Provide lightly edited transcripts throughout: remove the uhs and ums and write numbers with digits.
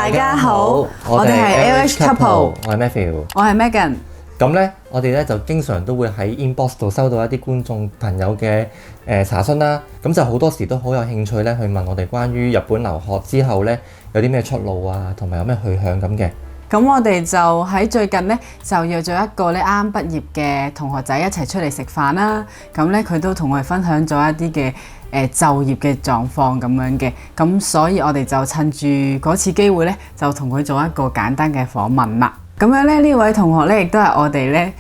大家好，我哋係 LHCouple， 我係 Matthew， 我係 Megan。咁咧，我哋咧就經常都會喺 inbox 度收到一啲觀眾朋友嘅查詢啦。咁就好多時都好有興趣咧，去問我哋關於日本留學之後咧有啲咩出路啊，同埋有咩去向咁嘅。咁我哋就喺最近咧就約咗一個咧啱畢業嘅同學仔一齊出嚟食飯啦。咁咧佢都同我哋分享咗一啲嘅就業嘅狀況咁樣嘅。咁所以我哋就趁住嗰次機會咧，就同佢做一個簡單嘅訪問啦。咁樣咧，呢位同學咧，亦都係我哋咧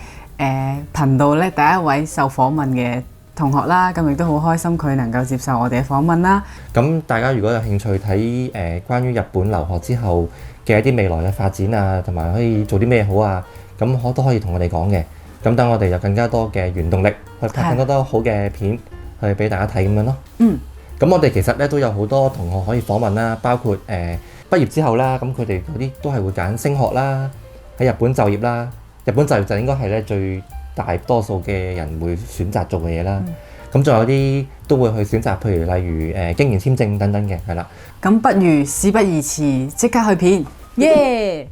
頻道咧第一位受訪問嘅同學啦。咁亦都好開心佢能夠接受我哋嘅訪問啦。咁大家如果有興趣睇關於日本留學之後嘅一啲未來嘅發展啊，同埋可以做啲咩好啊，咁都可以同我哋講嘅。咁等我哋有更加多嘅原動力去拍更多好嘅片去俾大家睇咁樣咯。咁我哋其實咧都有好多同學可以訪問啦，包括畢業之後啦，咁佢哋嗰啲都係會揀升學啦。喺日本就業啦，日本就業就應該係咧最大多數嘅人會選擇做嘅嘢啦。咁仲有啲都會去選擇，譬如例如經營簽證等等嘅，係啦。咁不如事不宜遲，即刻去片，耶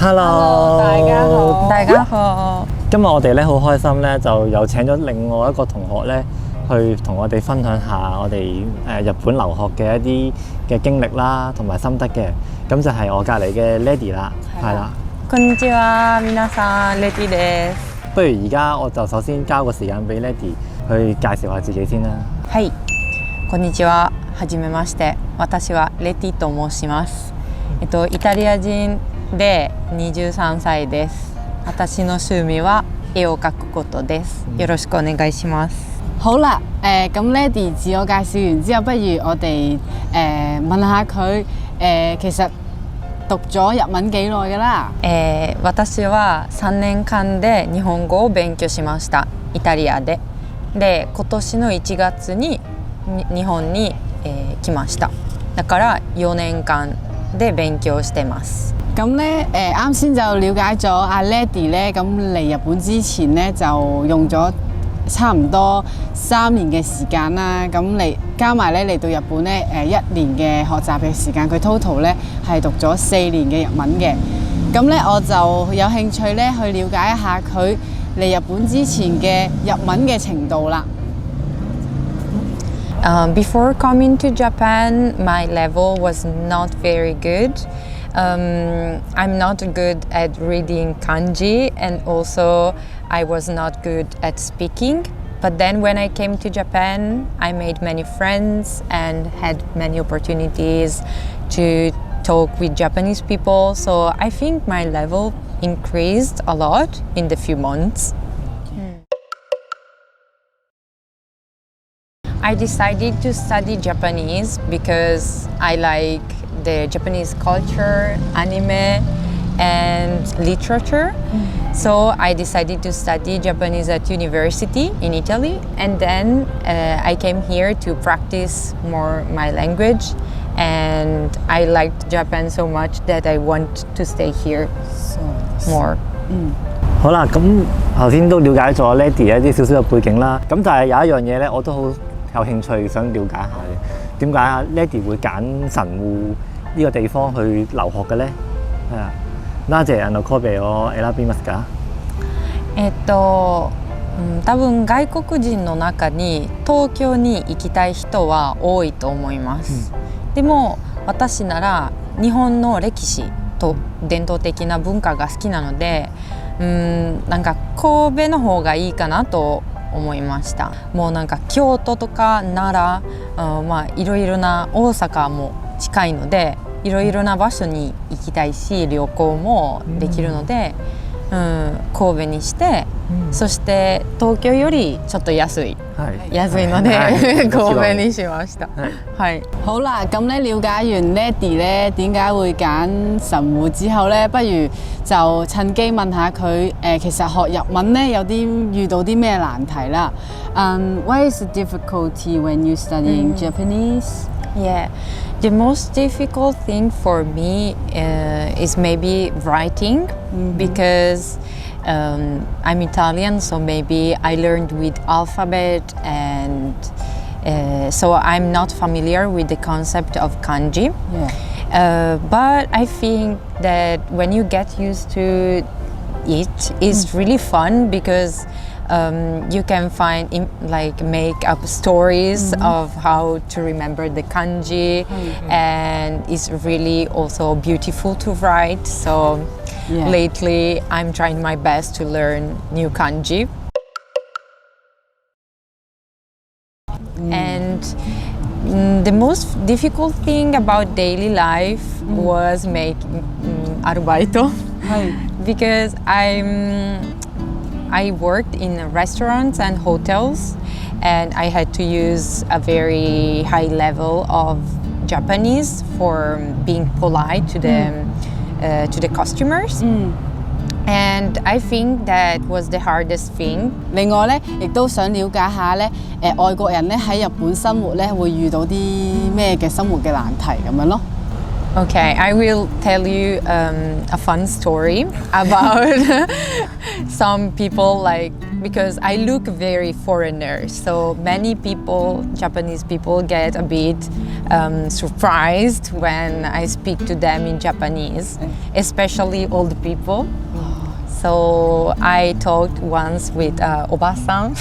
！Hello， 大家好，大家好。今日我哋咧好開心咧，就又請咗另外一個同學咧，去同我哋分享下我哋日本留學嘅一啲嘅經歷啦，同埋心得嘅。咁就係我隔離嘅 Lady 啦，係啦。こんにちは、皆さん、Lady です。不如而家我就首先交個時間俾 Lady 去介紹下自己先啦。はい、こんにちは、はじめまして。私はレティと申します。イタリア人で23歳です。私の趣味は絵を描くことです。よろしくお願いします。好啦，咁 Lady 自我介紹完之後，不如我哋問下佢其實讀咗日文幾耐㗎啦？私は3年間で日本語を勉強しました。イタリアで。で、今年の1月に日本に、来ました。だから4年間で勉強してます。咁咧啱先就了解咗阿 Lady 咧，咁嚟日本之前咧就用咗差唔多3年嘅時間啦。咁嚟加埋咧嚟到日本咧1年嘅學習嘅時間，佢 total 咧係讀咗4年嘅日文嘅。咁咧我就有興趣咧去了解一下佢嚟日本之前嘅日文嘅程度啦。Before coming to Japan, my level was not very good. I'm not good at reading kanji, and also I was not good at speaking. But then when I came to Japan, I made many friends and had many opportunities to talk with Japanese people. So I think my level increased a lot in the few months. I decided to study Japanese because I like the Japanese culture, anime, and literature. So I decided to study Japanese at university in Italy, and then I came here to practice more my language, and I liked Japan so much that I want to stay here more. 好啦，咁頭先都了解咗 Lady 一啲少少嘅背景啦。咁但係有一樣嘢咧，我都好有興趣想了解下嘅。點解啊 Lady 會揀神戶呢個地方去留學嘅咧？係啊。なぜ神戸を選びますか？多分外国人の中に東京に行きたい人は多いと思います。でも私なら日本の歴史と伝統的な文化が好きなので、なんか神戸の方がいいかなと思いました。もうなんか京都とか奈良、まあいろいろな大阪も近いので、いろいろな場所に行きたいし、旅行もできるので、神戸にして、そして東京よりちょっと安いので、神戸にしました。はい。好啦，咁咧了解完 Lady 咧點解會揀神戶之後咧，不如就趁機問下佢其實學日文咧有啲遇到啲咩難題啦。What is the difficulty when you studying Japanese? Yeah, the most difficult thing for me is maybe writing because I'm Italian, so maybe I learned with alphabet and so I'm not familiar with the concept of kanji. Yeah. But I think that when you get used to it, it's really fun because you can make up stories of how to remember the kanji, and it's really also beautiful to write. So lately I'm trying my best to learn new kanji. And the most difficult thing about daily life was making arbaito because I worked in restaurants and hotels, and I had to use a very high level of Japanese for being polite to the customers. And I think that was the hardest thing. 另外咧，亦都想了解下咧，外國人咧喺日本生活咧會遇到啲咩嘅生活嘅難題咁樣咯。Okay, I will tell you a fun story about some people, because I look very foreigner, so many people, Japanese people, get a bit surprised when I speak to them in Japanese, especially old people. So I talked once with Oba-san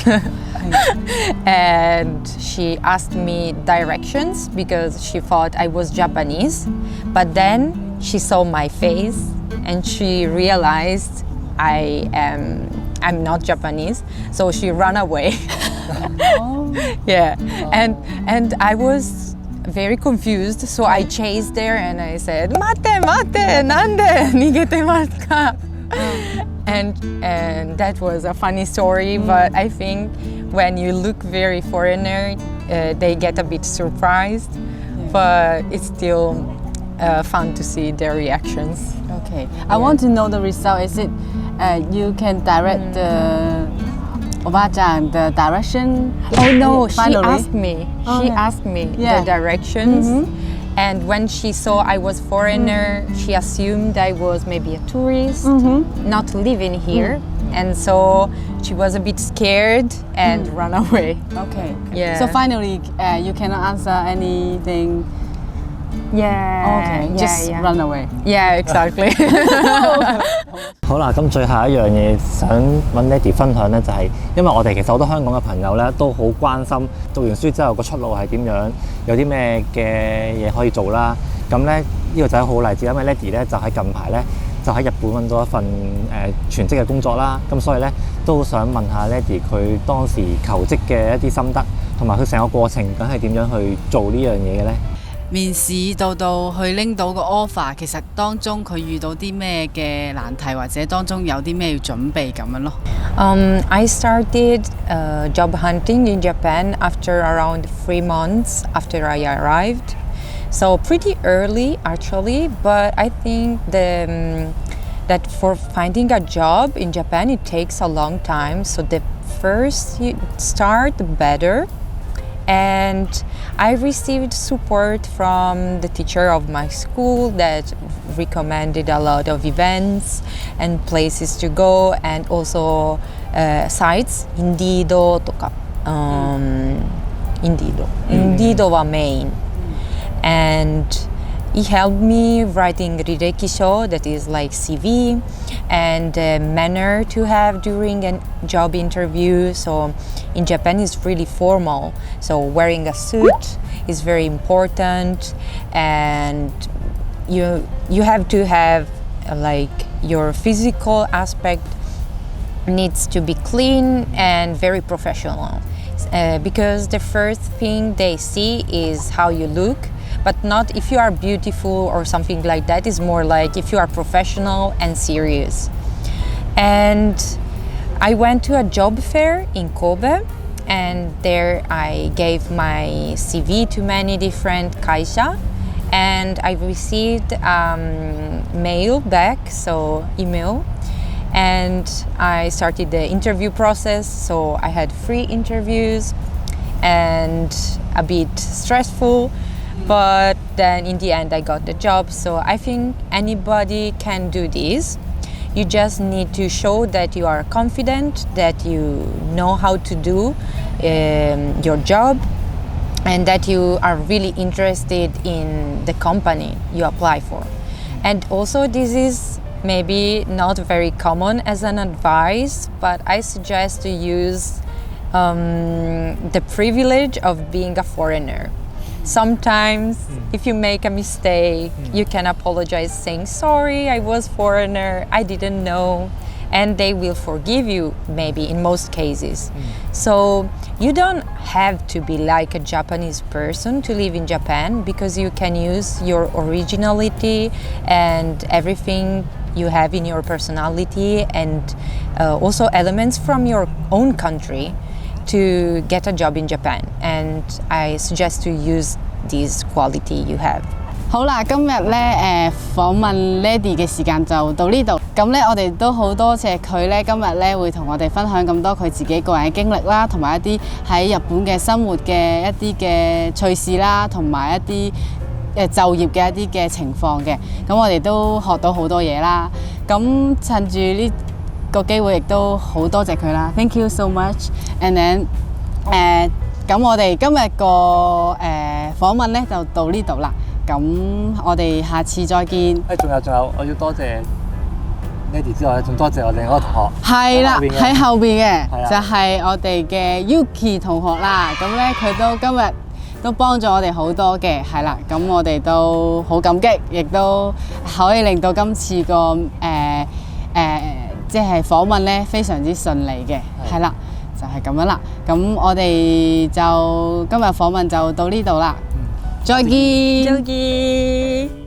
and she asked me directions because she thought I was Japanese. But then she saw my face and she realized I'm not Japanese. So she ran away. Yeah, and I was very confused. So I chased her and I said, "Mate, mate, nande nigete ka?" And that was a funny story, but I think when you look very foreigner, they get a bit surprised, but it's still fun to see their reactions. Okay, I want to know the result. Is it you can direct the Oba-chan the direction? Oh no, finally? She asked me the directions. And when she saw I was foreigner, she assumed I was maybe a tourist, not living here. And so she was a bit scared and ran away. Okay. Yeah. So finally, you cannot answer anything. Yeah. Okay. Just run away. Yeah, exactly. 好啦，咁最後一樣嘢想揾 Lady 分享咧，就係因為我哋其實好多香港嘅朋友咧都好關心讀完書之後個出路係點樣，有啲咩嘅嘢可以做啦。咁咧呢個就係好例子，因為 Lady 咧就喺近排咧就喺日本揾到一份全職嘅工作啦。咁所以咧都想問下 Lady 佢當時求職嘅一啲心得，同埋佢成個過程梗係點樣去做呢樣嘢嘅咧？面試到去拎到個 offer， 其實當中佢遇到啲咩嘅難題，或者當中有啲咩要準備咁樣咯。I started job hunting in Japan after around 3 months after I arrived. So pretty early actually, but I think that for finding a job in Japan it takes a long time. So the first you start, the better. And I received support from the teacher of my school that recommended a lot of events and places to go, and also sites, Indeedo とか、Indeedo は main. And he helped me writing rireki-sho, that is like CV, and manner to have during a job interview. So in Japan it's really formal, so wearing a suit is very important, and you have to have your physical aspect needs to be clean and very professional, because the first thing they see is how you look, but not if you are beautiful or something like that. It's more like if you are professional and serious. And I went to a job fair in Kobe, and there I gave my CV to many different kaisha, and I received mail back, so email, and I started the interview process. So I had 3 interviews and a bit stressful, But then in the end I got the job, so I think anybody can do this. You just need to show that you are confident, that you know how to do your job, and that you are really interested in the company you apply for. And also this is maybe not very common as an advice, but I suggest to use the privilege of being a foreigner. Sometimes if you make a mistake, you can apologize saying, sorry, I was foreigner, I didn't know, and they will forgive you maybe in most cases. So you don't have to be like a Japanese person to live in Japan, because you can use your originality and everything you have in your personality, and also elements from your own country to get a job in Japan, and I suggest to use this quality you have. 好啦，今日咧訪問 Lady 嘅時間就到呢度。咁咧，我哋都好多謝佢咧，今日咧會同我哋分享咁多佢自己個人嘅經歷啦，同埋一啲喺日本嘅生活嘅一啲嘅趣事啦，同埋一啲就業嘅一啲嘅情況嘅。咁我哋都學到好多嘢啦。咁趁住呢個機會，亦都好多謝佢啦。Thank you so much. And then 咁我哋今日個訪問咧就到呢度啦。咁我哋下次再見。仲有，我要多謝 Lady 之外，仲多謝我另一個同學。係啦，喺後邊嘅係啊就係我哋嘅 Yuki 同學啦。咁咧佢都今日都幫咗我哋好多嘅，係啦。咁我哋都好感激，亦都可以令到今次個即係訪問咧非常之順利嘅，係啦，就係咁樣啦。咁我哋就今日訪問就到呢度啦。再見。再見。